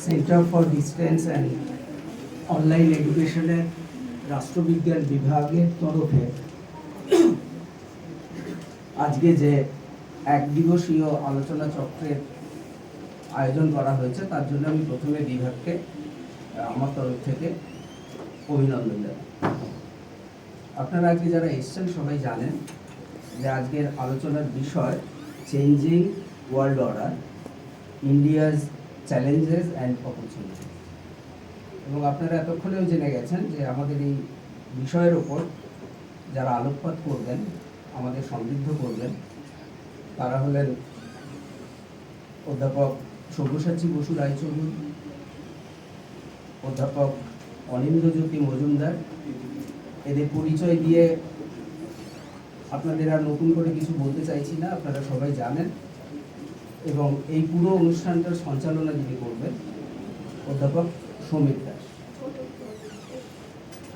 Centre for distance and online এডুকেশনের রাষ্ট্রবিজ্ঞান বিভাগের তরফে আজকে যে এক দিবসীয় আলোচনা চক্রের আয়োজন করা হয়েছে তার জন্য আমি প্রথমে বিভাগকে আমার তরফ থেকে অভিনন্দন জানাই। আপনারা আজকে যারা এসছেন সবাই জানেন যে আজকের আলোচনার বিষয় changing world order, India's challenges and opportunities. এবং আপনারা এতক্ষণেও জেনে গেছেন যে আমাদের এই বিষয়ের ওপর যারা আলোকপাত করবেন, আমাদের সমৃদ্ধ করবেন, তারা হলেন অধ্যাপক সব্যসাচী বসু রায়চৌধুরী, অধ্যাপক অনিন্দ্যজ্যোতি মজুমদার। এদের পরিচয় দিয়ে আপনাদের আর নতুন করে কিছু বলতে চাইছি না, আপনারা সবাই জানেন। এবং এই পুরো অনুষ্ঠানটার সঞ্চালনা যিনি করবেন অধ্যাপক সমীর দাস।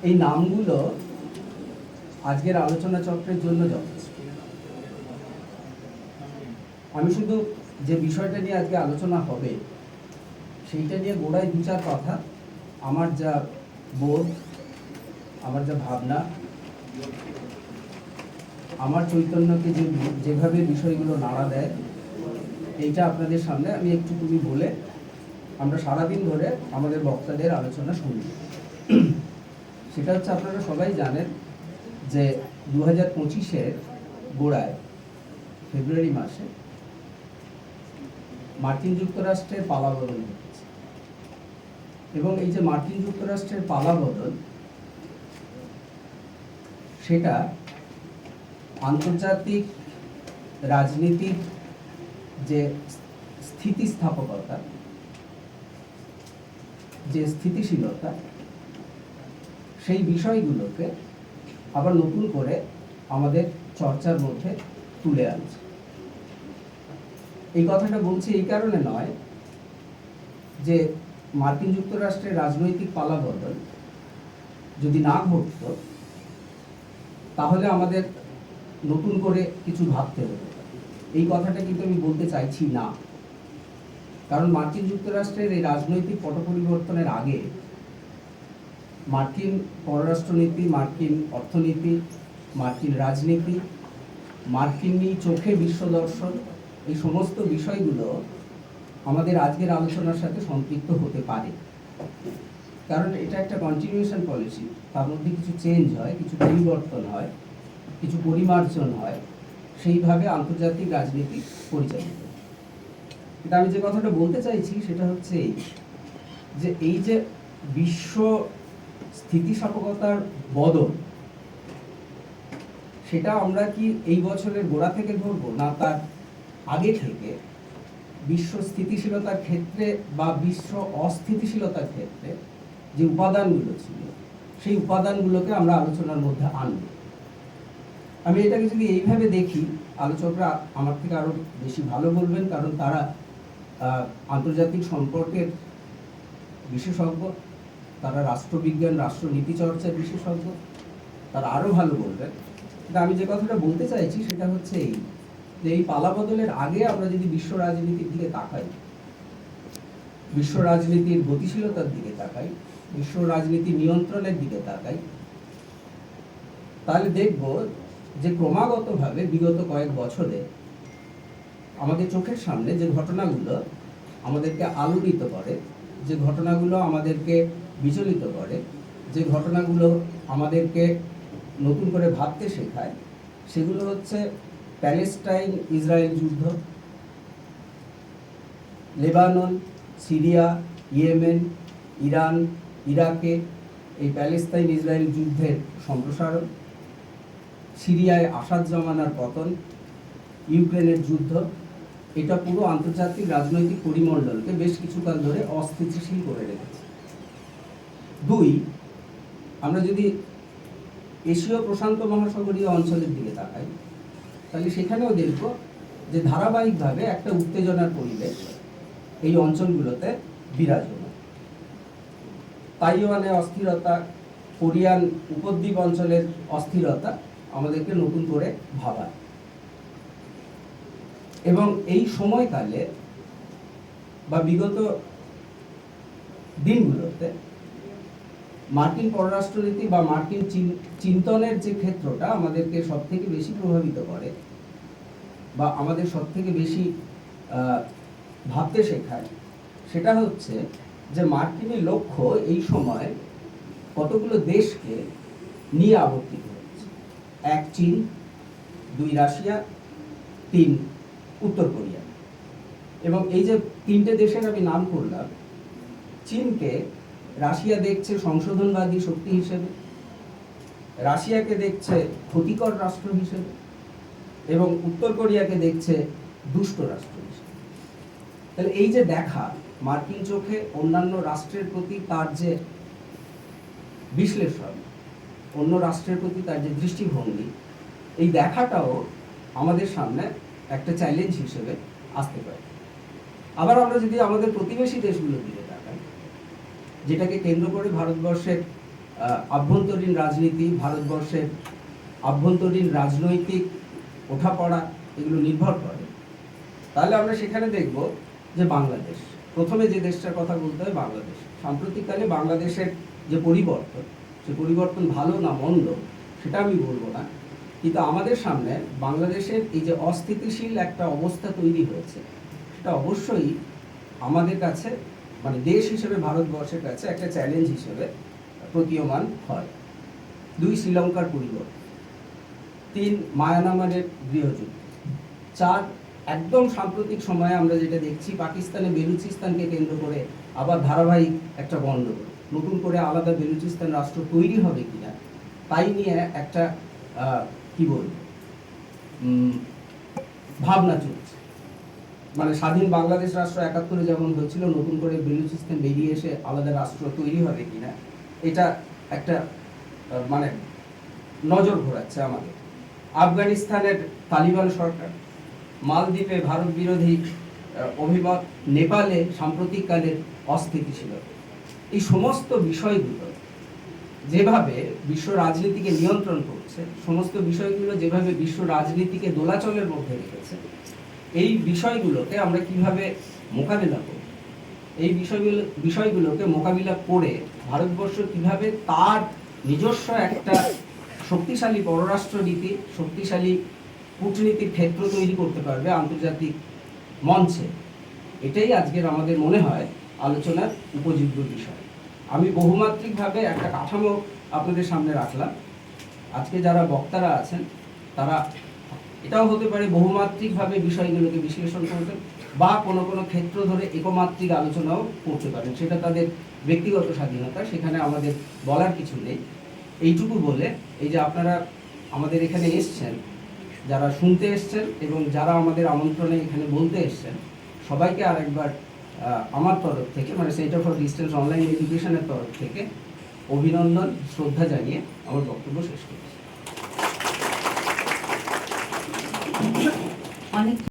এই নামগুলো আজকের আলোচনা চক্রের জন্য যথেষ্ট। আমি শুধু যে বিষয়টা নিয়ে আজকে আলোচনা হবে সেইটা নিয়ে গোড়ায় দু চার কথা, আমার যা বোধ, আমার যা ভাবনা, আমার চৈতন্যকে যেভাবে বিষয়গুলো নাড়া দেয়, এইটা আপনাদের সামনে আমি একটুকুনি বলে আমরা সারাদিন ধরে আমাদের বক্তাদের আলোচনা শুনি। সেটা হচ্ছে, আপনারা সবাই জানেন যে 2025-এর গোড়ায় ফেব্রুয়ারি মাসে মার্কিন যুক্তরাষ্ট্রের পালাবদল হচ্ছে। এবং এই যে মার্কিন যুক্তরাষ্ট্রের পালাবদল, সেটা আন্তর্জাতিক রাজনীতির যে স্থিতিস্থাপকতা, যে স্থিতিশীলতা, সেই বিষয়গুলোকে আবার নতুন করে আমাদের চর্চার মধ্যে তুলে আনছে। এই কথাটা বলছি এই কারণে নয় যে মার্কিন যুক্তরাষ্ট্রের রাজনৈতিক পালাবদল যদি না ঘটত তাহলে আমাদের নতুন করে কিছু ভাবতে হতো, এই কথাটা কিন্তু আমি বলতে চাইছি না। কারণ মার্কিন যুক্তরাষ্ট্রের এই রাজনৈতিক পট পরিবর্তনের আগে মার্কিন পররাষ্ট্রনীতি, মার্কিন অর্থনীতি, মার্কিন রাজনীতি, মার্কিনী চোখে বিশ্ব দর্শন, এই সমস্ত বিষয়গুলো আমাদের আজকের আলোচনার সাথে সম্পৃক্ত হতে পারে। কারণ এটা একটা কন্টিনিউশন পলিসি, তার মধ্যে কিছু চেঞ্জ হয়, কিছু পরিবর্তন হয়, কিছু পরিমার্জন হয়, সেইভাবে আন্তর্জাতিক রাজনীতি পরিচালিত। কিন্তু আমি যে কথাটা বলতে চাইছি সেটা হচ্ছে এই যে বিশ্ব স্থিতিস্থাপকতার বদল, সেটা আমরা কি এই বছরের গোড়া থেকে ধরবো, না তার আগে থেকে বিশ্ব স্থিতিশীলতার ক্ষেত্রে বা বিশ্ব অস্থিতিশীলতার ক্ষেত্রে যে উপাদানগুলো ছিল সেই উপাদানগুলোকে আমরা আলোচনার মধ্যে আনব। আমি এটাকে যদি এইভাবে দেখি, আলোচকরা আমার থেকে আরো বেশি ভালো বলবেন, কারণ তারা আন্তর্জাতিক সম্পর্কের বিশেষজ্ঞ, তারা রাষ্ট্রবিজ্ঞান, রাষ্ট্রনীতি চর্চার বিশেষজ্ঞ, তারা আরো ভালো বলবেন। কিন্তু আমি যে কথাটা বলতে চাইছি সেটা হচ্ছে যে এই পালাবদলের আগে আমরা যদি বিশ্ব রাজনীতির দিকে তাকাই, বিশ্ব রাজনীতির গতিশীলতার দিকে তাকাই, বিশ্ব রাজনীতি নিয়ন্ত্রণের দিকে তাকাই, তাহলে দেখব যে ক্রমাগতভাবে বিগত কয়েক বছরে আমাদের চোখের সামনে যে ঘটনাগুলো আমাদেরকে আলোড়িত করে, যে ঘটনাগুলো আমাদেরকে বিচলিত করে, যে ঘটনাগুলো আমাদেরকে নতুন করে ভাবতে শেখায়, সেগুলো হচ্ছে প্যালেস্টাইন ইসরায়েল যুদ্ধ, লেবানন, সিরিয়া, ইয়েমেন, ইরান, ইরাকে এই প্যালেস্টাইন ইসরায়েল যুদ্ধের সম্প্রসারণ, সিরিয়ায় আসাদ জমানার পতন, ইউক্রেনের যুদ্ধ, এটা পুরো আন্তর্জাতিক রাজনৈতিক পরিমণ্ডলকে বেশ কিছুকাল ধরে অস্থিতিশীল করে রেখেছে। দুই, আমরা যদি এশীয় প্রশান্ত মহাসাগরীয় অঞ্চলের দিকে তাকাই, তাহলে সেখানেও দেখব যে ধারাবাহিকভাবে একটা উত্তেজনার পরিবেশ এই অঞ্চলগুলোতে বিরাজমান। তাইওয়ানে অস্থিরতা, কোরিয়ান উপদ্বীপ অঞ্চলের অস্থিরতা আমাদেরকে নতুন করে ভাবায়। এবং এই সময়কালে বা বিগত দিনগুলোতে মার্কিন পররাষ্ট্রনীতি বা মার্কিন চিন্তনের যে ক্ষেত্রটা আমাদেরকে সব থেকে বেশি প্রভাবিত করে বা আমাদের সব থেকে বেশি ভাবতে শেখায়, সেটা হচ্ছে যে মার্কিনের লক্ষ্য এই সময় কতগুলো দেশকে নিয়ে আবর্তিত হচ্ছে। 1 চীন, 2 রাশিয়া, 3 উত্তর কোরিয়া। এবং এই যে 3টে দেশের আমি নাম করলাম, চীনকে রাশিয়া দেখছে সংশোধনবাদী শক্তি হিসেবে, রাশিয়াকে দেখছে ক্ষতিকর রাষ্ট্র হিসেবে, এবং উত্তর কোরিয়াকে দেখছে দুষ্ট রাষ্ট্র হিসেবে। তাহলে এই যে দেখা, মার্কিন চোখে অন্যান্য রাষ্ট্রের প্রতি তার যে বিশ্লেষণ, অন্য রাষ্ট্রের প্রতি তার যে দৃষ্টিভঙ্গি, এই দেখাটাও আমাদের সামনে একটা চ্যালেঞ্জ হিসেবে আসতে পারে। আবার আমরা যদি আমাদের প্রতিবেশী দেশগুলোর দিকে তাকাই, যেটাকে কেন্দ্র করে ভারতবর্ষের আভ্যন্তরীণ রাজনীতি, ভারতবর্ষের আভ্যন্তরীণ রাজনৈতিক ওঠাপড়া এগুলো নির্ভর করে, তাহলে আমরা সেখানে দেখব যে বাংলাদেশ, প্রথমে যে দেশটার কথা বলতে হয় বাংলাদেশ। সাম্প্রতিককালে বাংলাদেশের যে পরিবর্তন, সে পরিবর্তন ভালো না মন্দ সেটা আমি বলবো না, কিন্তু আমাদের সামনে বাংলাদেশের এই যে অস্থিতিশীল একটা অবস্থা তৈরি হয়েছে, সেটা অবশ্যই আমাদের কাছে, মানে দেশ হিসেবে ভারতবর্ষের কাছে একটা চ্যালেঞ্জ হিসেবে প্রতীয়মান হয়। 2 শ্রীলঙ্কার পরিবর্তন, 3 মায়ানমারের গৃহযুদ্ধ, 4 একদম সাম্প্রতিক সময়ে আমরা যেটা দেখছি, পাকিস্তানে বেলুচিস্তানকে কেন্দ্র করে আবার ধারাবাহিক একটা গণ্ডগোল, নতুন করে আলাদা বেলুচিস্তান রাষ্ট্র তৈরি হবে কিনা তাই নিয়ে একটা কি বলবো ভাবনা চলছে। মানে স্বাধীন বাংলাদেশ রাষ্ট্র 71-এ যেমন হয়েছিল, নতুন করে বেলুচিস্তান বেরিয়ে এসে আলাদা রাষ্ট্র তৈরি হবে কিনা, এটা একটা মানে নজর ঘোরাচ্ছে আমাদের। আফগানিস্তানের তালিবান সরকার, মালদ্বীপে ভারত বিরোধী অভিমত, নেপালে সাম্প্রতিককালের অস্থিতিশীলতা, এই সমস্ত বিষয়গুলো যেভাবে বিশ্ব রাজনীতিকে নিয়ন্ত্রণ করছে, সমস্ত বিষয়গুলো যেভাবে বিশ্ব রাজনীতিকে দোলাচলের মধ্যে রেখেছে, এই বিষয়গুলোকে আমরা কিভাবে মোকাবিলা করব, এই বিষয়গুলোকে মোকাবিলা করে ভারতবর্ষ কিভাবে তার নিজস্ব একটা শক্তিশালী পররাষ্ট্র নীতি, শক্তিশালী কূটনীতির ক্ষেত্র তৈরি করতে পারবে আন্তর্জাতিক মঞ্চে, এটাই আজকের আমাদের মনে হয় আলোচনার উপযোগ্য বিষয়। আমি বহুমাত্রিকভাবে একটা কাঠামো আপনাদের সামনে রাখলাম। আজকে যারা বক্তারা আছেন তারা এটাও হতে পারে বহুমাত্রিকভাবে বিষয়গুলোকে বিশ্লেষণ করবেন, বা কোনো কোনো ক্ষেত্র ধরে একমাত্রিক আলোচনাও করতে পারেন, সেটা তাদের ব্যক্তিগত স্বাধীনতা, সেখানে আমাদের বলার কিছু নেই। এইটুকু বলে, এই যে আপনারা আমাদের এখানে এসছেন, যারা শুনতে এসছেন এবং যারা আমাদের আমন্ত্রণে এখানে বলতে এসছেন, সবাইকে আরেকবার আমার তরফ থেকে, মানে সেন্টার ফর ডিস্টেন্স অনলাইন এডুকেশনের তরফ থেকে অভিনন্দন, শ্রদ্ধা জানিয়ে আমার বক্তব্য শেষ করছি।